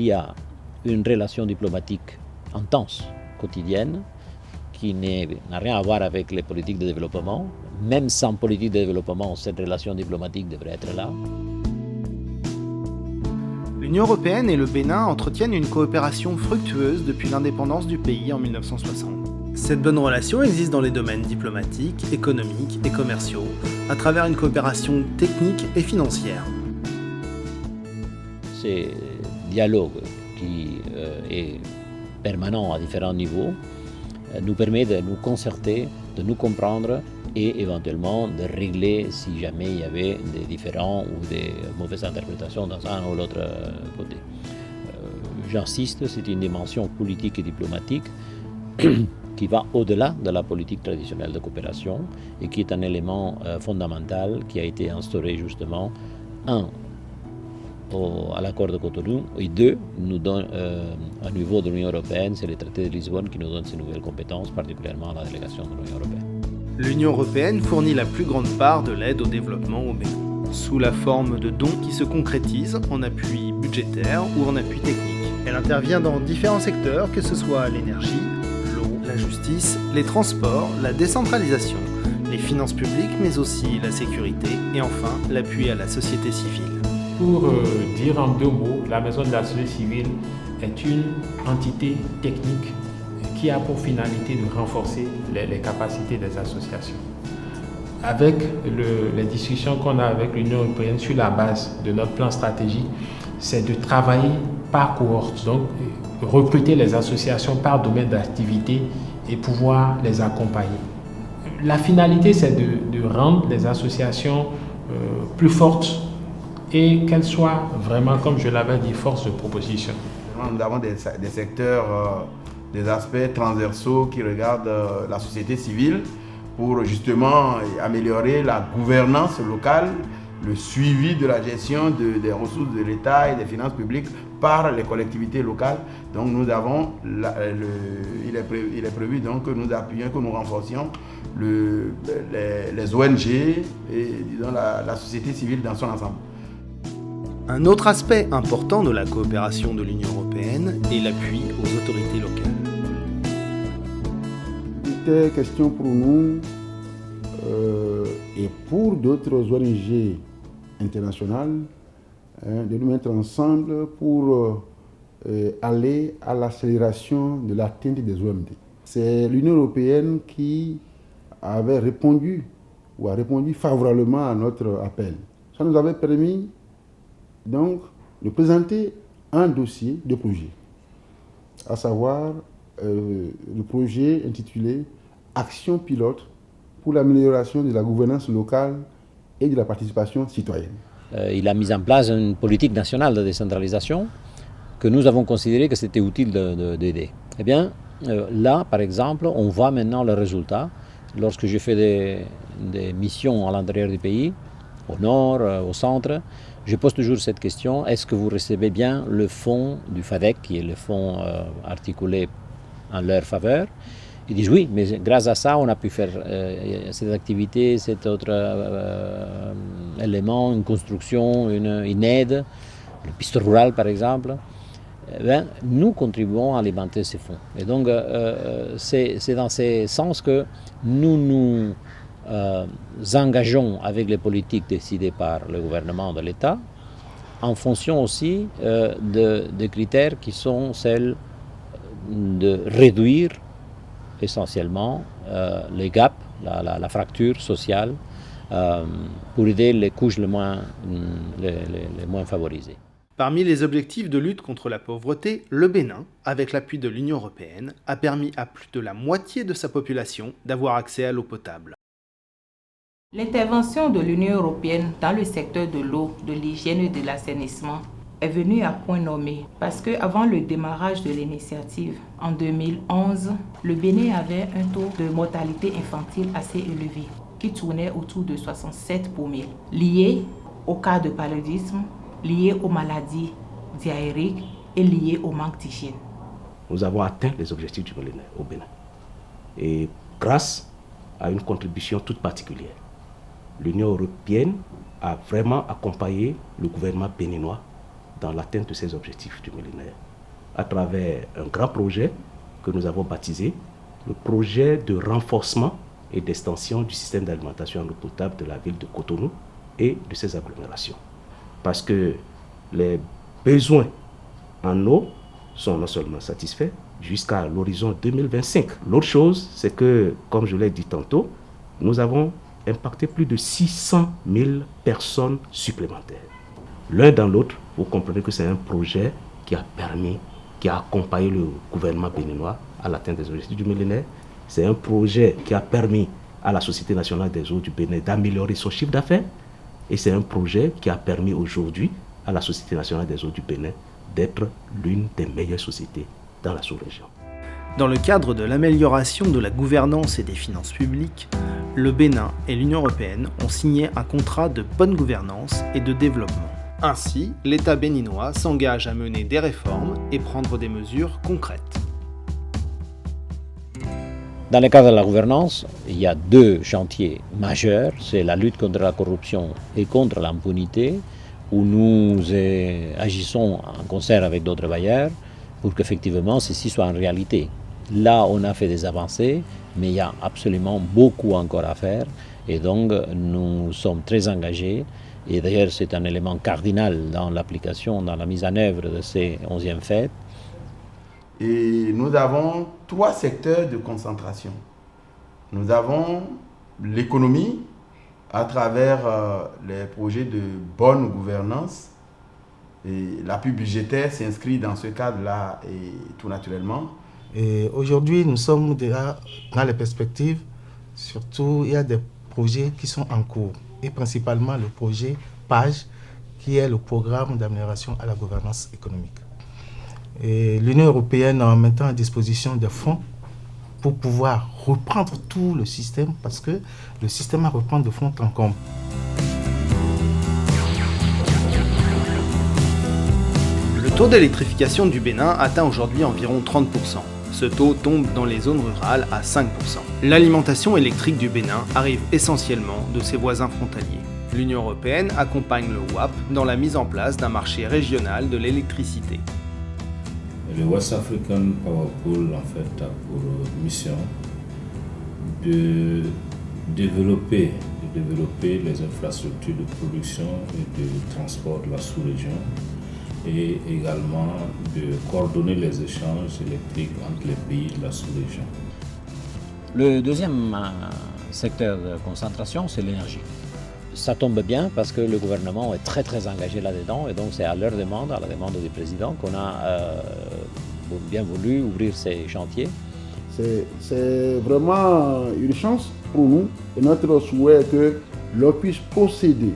y a une relation diplomatique intense, quotidienne, qui n'a rien à voir avec les politiques de développement. Même sans politique de développement, cette relation diplomatique devrait être là. L'Union européenne et le Bénin entretiennent une coopération fructueuse depuis l'indépendance du pays en 1960. Cette bonne relation existe dans les domaines diplomatiques, économiques et commerciaux, à travers une coopération technique et financière. Ce dialogue qui est permanent à différents niveaux nous permet de nous concerter, de nous comprendre et éventuellement de régler si jamais il y avait des différends ou des mauvaises interprétations dans un ou l'autre côté. J'insiste, c'est une dimension politique et diplomatique qui va au-delà de la politique traditionnelle de coopération et qui est un élément fondamental qui a été instauré justement, à l'accord de Cotonou, et deux, nous donne, au niveau de l'Union européenne, c'est le traité de Lisbonne qui nous donne ces nouvelles compétences, particulièrement la délégation de l'Union européenne. L'Union européenne fournit la plus grande part de l'aide au développement au Bénin, sous la forme de dons qui se concrétisent en appui budgétaire ou en appui technique. Elle intervient dans différents secteurs, que ce soit l'énergie, l'eau, la justice, les transports, la décentralisation, les finances publiques, mais aussi la sécurité et enfin l'appui à la société civile. Pour dire en deux mots, la Maison de la société civile est une entité technique qui a pour finalité de renforcer les capacités des associations. Avec les discussions qu'on a avec l'Union européenne sur la base de notre plan stratégique, c'est de travailler par cohorte, donc recruter les associations par domaine d'activité et pouvoir les accompagner. La finalité, c'est de rendre les associations plus fortes et qu'elles soient vraiment, comme je l'avais dit, force de proposition. Nous avons des secteurs, des aspects transversaux qui regardent la société civile pour justement améliorer la gouvernance locale, le suivi de la gestion des ressources de l'État et des finances publiques par les collectivités locales. Donc nous avons, il est prévu donc que nous appuyions, que nous renforcions les ONG et disons, la société civile dans son ensemble. Un autre aspect important de la coopération de l'Union européenne est l'appui aux autorités locales. Il était question pour nous et pour d'autres ONG internationales de nous mettre ensemble pour aller à l'accélération de l'atteinte des OMD. C'est l'Union européenne qui avait répondu ou a répondu favorablement à notre appel. Ça nous avait permis donc de présenter un dossier de projet, à savoir le projet intitulé « Action pilote pour l'amélioration de la gouvernance locale et de la participation citoyenne ». Il a mis en place une politique nationale de décentralisation que nous avons considéré que c'était utile d'aider. Eh bien, là, par exemple, on voit maintenant le résultat. Lorsque je fais des missions à l'intérieur du pays, au nord, au centre, je pose toujours cette question, est-ce que vous recevez bien le fonds du FADEC, qui est le fonds articulé en leur faveur? Ils disent oui, mais grâce à ça, on a pu faire cette activité, cet autre élément, une construction, une aide, le piste rural par exemple. Nous contribuons à alimenter ces fonds. Et donc, c'est dans ce sens que nous nous engageons avec les politiques décidées par le gouvernement de l'État, en fonction aussi de critères qui sont celles de réduire essentiellement les gaps, la fracture sociale, pour aider les couches les moins favorisées. Parmi les objectifs de lutte contre la pauvreté, le Bénin, avec l'appui de l'Union européenne, a permis à plus de la moitié de sa population d'avoir accès à l'eau potable. L'intervention de l'Union européenne dans le secteur de l'eau, de l'hygiène et de l'assainissement est venue à point nommé parce qu'avant le démarrage de l'initiative, en 2011, le Bénin avait un taux de mortalité infantile assez élevé, qui tournait autour de 67 pour 1000, lié au cas de paludisme, lié aux maladies diarrhéiques et lié au manque d'hygiène. Nous avons atteint les objectifs du millénaire au Bénin. Et grâce à une contribution toute particulière, l'Union européenne a vraiment accompagné le gouvernement béninois dans l'atteinte de ces objectifs du millénaire à travers un grand projet que nous avons baptisé le projet de renforcement et d'extension du système d'alimentation en eau potable de la ville de Cotonou et de ses agglomérations. Parce que les besoins en eau sont non seulement satisfaits jusqu'à l'horizon 2025. L'autre chose, c'est que, comme je l'ai dit tantôt, nous avons impacté plus de 600 000 personnes supplémentaires. L'un dans l'autre, vous comprenez que c'est un projet qui a accompagné le gouvernement béninois à l'atteinte des objectifs du millénaire. C'est un projet qui a permis à la Société nationale des eaux du Bénin d'améliorer son chiffre d'affaires. Et c'est un projet qui a permis aujourd'hui à la Société nationale des eaux du Bénin d'être l'une des meilleures sociétés dans la sous-région. Dans le cadre de l'amélioration de la gouvernance et des finances publiques, le Bénin et l'Union européenne ont signé un contrat de bonne gouvernance et de développement. Ainsi, l'État béninois s'engage à mener des réformes et prendre des mesures concrètes. Dans le cadre de la gouvernance, il y a deux chantiers majeurs. C'est la lutte contre la corruption et contre l'impunité, où nous agissons en concert avec d'autres bailleurs pour qu'effectivement ceci soit en réalité. Là, on a fait des avancées, mais il y a absolument beaucoup encore à faire. Et donc, nous sommes très engagés. Et d'ailleurs, c'est un élément cardinal dans l'application, dans la mise en œuvre de ces 11e fêtes. Et nous avons 3 secteurs de concentration. Nous avons l'économie à travers les projets de bonne gouvernance. Et l'appui budgétaire s'inscrit dans ce cadre-là et tout naturellement. Et aujourd'hui, nous sommes déjà dans les perspectives. Surtout, il y a des projets qui sont en cours. Et principalement le projet PAGE, qui est le programme d'amélioration à la gouvernance économique. Et l'Union européenne a maintenant à disposition des fonds pour pouvoir reprendre tout le système, parce que le système à reprendre de fond en comble. Le taux d'électrification du Bénin atteint aujourd'hui environ 30%. Ce taux tombe dans les zones rurales à 5%. L'alimentation électrique du Bénin arrive essentiellement de ses voisins frontaliers. L'Union européenne accompagne le WAP dans la mise en place d'un marché régional de l'électricité. Le West African Power Pool en fait a pour mission de développer les infrastructures de production et de transport de la sous-région et également de coordonner les échanges électriques entre les pays de la sous-région. Le deuxième secteur de concentration, c'est l'énergie. Ça tombe bien parce que le gouvernement est très très engagé là-dedans et donc c'est à leur demande, à la demande du président, qu'on a bien voulu ouvrir ces chantiers. C'est vraiment une chance pour nous et notre souhait que l'on puisse procéder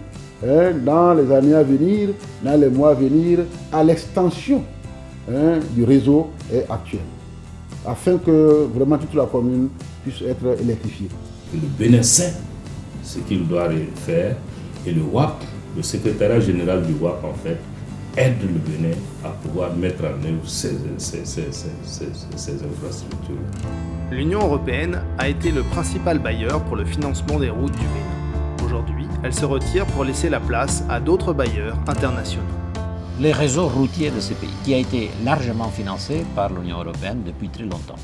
dans les années à venir, dans les mois à venir, à l'extension du réseau actuel, afin que vraiment toute la commune puisse être électrifiée. Le Bénin sait ce qu'il doit faire et le WAP, le secrétariat général du WAP en fait, aide le Bénin à pouvoir mettre en œuvre ces infrastructures. L'Union européenne a été le principal bailleur pour le financement des routes du Bénin. Aujourd'hui, elle se retire pour laisser la place à d'autres bailleurs internationaux. Les réseaux routiers de ces pays, qui a été largement financé par l'Union européenne depuis très longtemps.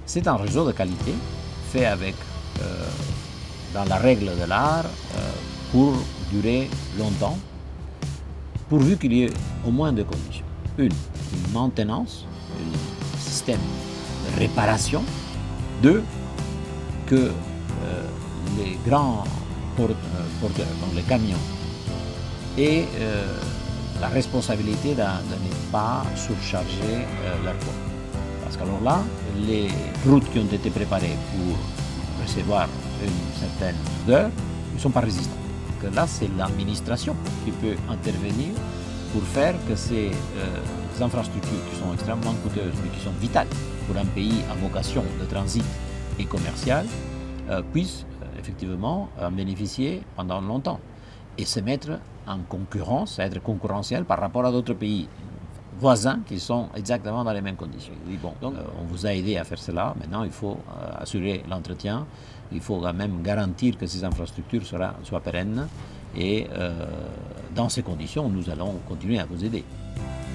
C'est un réseau de qualité fait avec, dans la règle de l'art, pour durer longtemps, pourvu qu'il y ait au moins deux conditions. Une maintenance, un système de réparation. Deux, que les grands porteurs, donc les camions, aient la responsabilité de ne pas surcharger leur poids. Parce qu'alors là, les routes qui ont été préparées pour recevoir une certaine heure ne sont pas résistantes. Que là, c'est l'administration qui peut intervenir pour faire que ces infrastructures qui sont extrêmement coûteuses mais qui sont vitales pour un pays à vocation de transit et commercial puissent effectivement en bénéficier pendant longtemps et se mettre en concurrence, être concurrentiel par rapport à d'autres pays voisins qui sont exactement dans les mêmes conditions. Il dit, bon, donc on vous a aidé à faire cela, maintenant il faut assurer l'entretien, il faut quand même garantir que ces infrastructures soient pérennes et dans ces conditions, nous allons continuer à vous aider.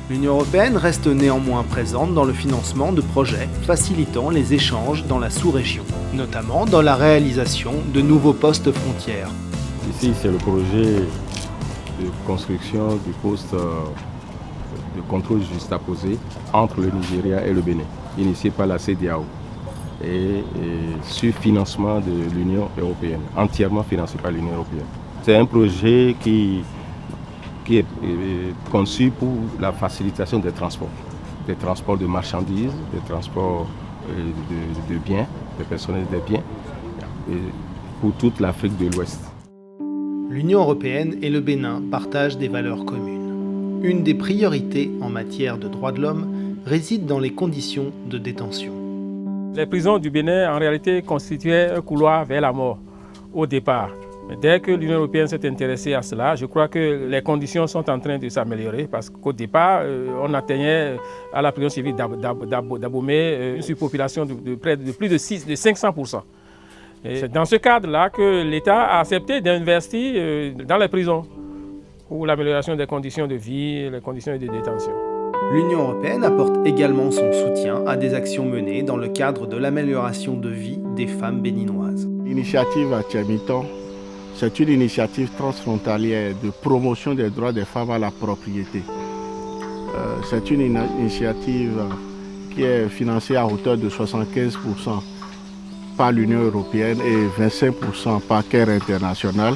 L'Union européenne reste néanmoins présente dans le financement de projets facilitant les échanges dans la sous-région, notamment dans la réalisation de nouveaux postes frontières. Ici, c'est le projet de construction du poste de contrôle juxtaposé entre le Nigeria et le Bénin, initié par la CEDEAO et sur financement de l'Union européenne, entièrement financé par l'Union européenne. C'est un projet qui est conçu pour la facilitation des transports de marchandises, des transports de biens, des personnels des biens, pour toute l'Afrique de l'Ouest. L'Union européenne et le Bénin partagent des valeurs communes. Une des priorités en matière de droits de l'homme réside dans les conditions de détention. Les prisons du Bénin, en réalité, constituaient un couloir vers la mort au départ. Mais dès que l'Union européenne s'est intéressée à cela, je crois que les conditions sont en train de s'améliorer parce qu'au départ, on atteignait à la prison civile d'Abomey une surpopulation de plus de 500%. Et c'est dans ce cadre-là que l'État a accepté d'investir dans les prisons pour l'amélioration des conditions de vie et les conditions de détention. L'Union européenne apporte également son soutien à des actions menées dans le cadre de l'amélioration de vie des femmes béninoises. L'initiative Achamiton, c'est une initiative transfrontalière de promotion des droits des femmes à la propriété. C'est une initiative qui est financée à hauteur de 75% par l'Union européenne et 25% par CARE International.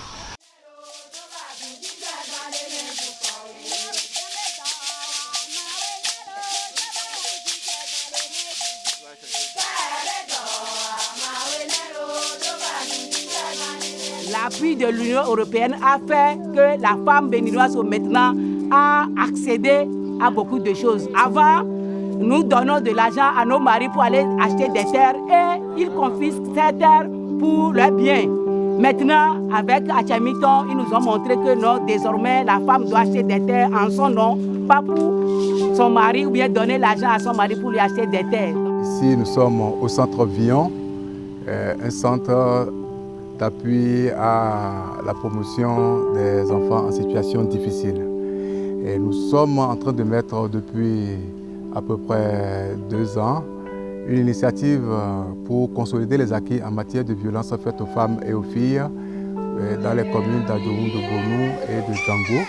L'appui de l'Union européenne a fait que la femme béninoise maintenant a accédé à beaucoup de choses. Avant, nous donnons de l'argent à nos maris pour aller acheter des terres et ils confisquent ces terres pour leurs biens. Maintenant, avec Achamiton, ils nous ont montré que non, désormais, la femme doit acheter des terres en son nom, pas pour son mari ou bien donner l'argent à son mari pour lui acheter des terres. Ici, nous sommes au centre Vion, un centre d'appui à la promotion des enfants en situation difficile. Et nous sommes en train de mettre depuis à peu près 2 ans une initiative pour consolider les acquis en matière de violence faites aux femmes et aux filles dans les communes d'Adjoum, de Bonou et de Django.